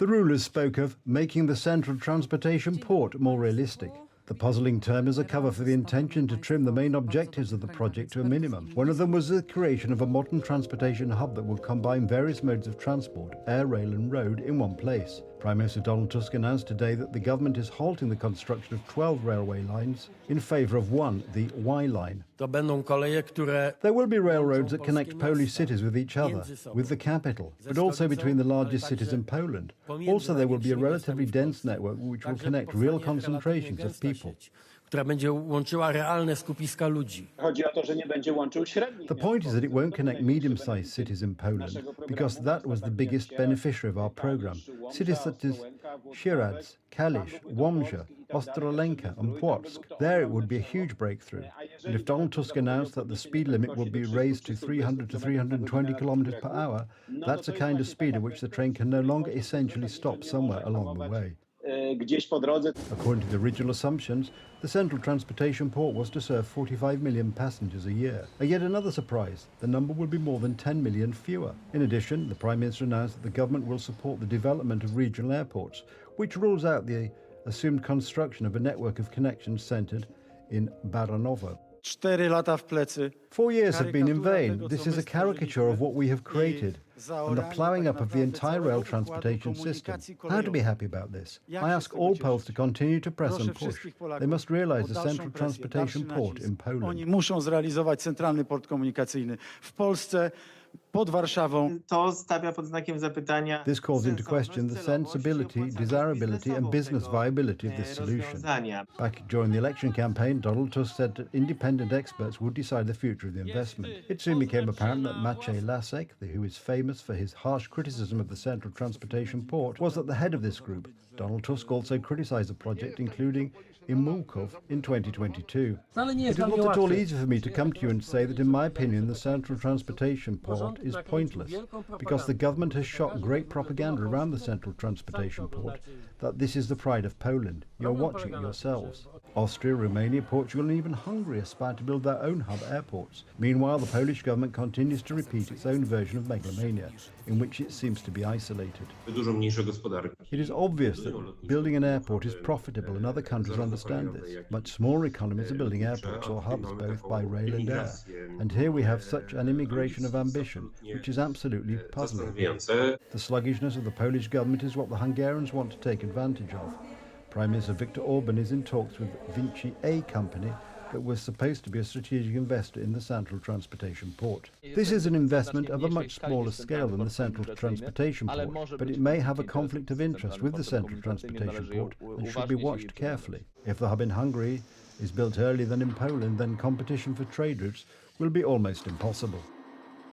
The rulers spoke of making the central transportation port more realistic. The puzzling term is a cover for the intention to trim the main objectives of the project to a minimum. One of them was the creation of a modern transportation hub that will combine various modes of transport, air, rail and road, in one place. Prime Minister Donald Tusk announced today that the government is halting the construction of 12 railway lines in favour of one, the Y line. There will be railroads that connect Polish cities with each other, with the capital, but also between the largest cities in Poland. Also, there will be a relatively dense network which will connect real concentrations of people. która będzie łączyła realne skupiska ludzi. The point is that it won't connect medium-sized cities in Poland, because that was the biggest beneficiary of our programme. Cities such as Sieradz, Kalisz, Łomża, Ostrolenka and Płock. There it would be a huge breakthrough. And if Donald Tusk announced that the speed limit will be raised to 300 to 320 kilometers per hour, that's a kind of speed at which the train can no longer essentially stop somewhere along the way. According to the original assumptions, the central transportation port was to serve 45 million passengers a year. Yet another surprise, the number will be more than 10 million fewer. In addition, the Prime Minister announced that the government will support the development of regional airports, which rules out the assumed construction of a network of connections centred in Baranowo. 4 years have been in vain. This is a caricature of what we have created and the ploughing up of the entire rail transportation system. How to be happy about this? I ask all Poles to continue to press and push. They must realise the central transportation port in Poland. Oni muszą zrealizować centralny port komunikacyjny w Polsce, pod Warszawą. To stawia pod znakiem zapytania. This calls into question the sensibility, desirability and business viability of this solution. Back during the election campaign, Donald Tusk said that independent experts would decide the future of the investment. It soon became apparent that Maciej Lasek, who is famous for his harsh criticism of the central transportation port, was at the head of this group. Donald Tusk also criticised the project, including in Mulków in 2022. It is not at all easy for me to come to you and say that, in my opinion, the central transportation port is pointless, because the government has shot great propaganda around the central transportation port that this is the pride of Poland. You're watching it yourselves. Austria, Romania, Portugal and even Hungary aspire to build their own hub airports. Meanwhile, the Polish government continues to repeat its own version of megalomania, in which it seems to be isolated. It is obvious that building an airport is profitable, and other countries understand this. Much smaller economies are building airports or hubs both by rail and air. And here we have such an immigration of ambition, which is absolutely puzzling. The sluggishness of the Polish government is what the Hungarians want to take advantage of. Prime Minister Viktor Orban is in talks with Vinci A company that was supposed to be a strategic investor in the central transportation port. This is an investment of a much smaller scale than the central transportation port, but it may have a conflict of interest with the central transportation port and should be watched carefully. If the hub in Hungary is built earlier than in Poland, then competition for trade routes will be almost impossible.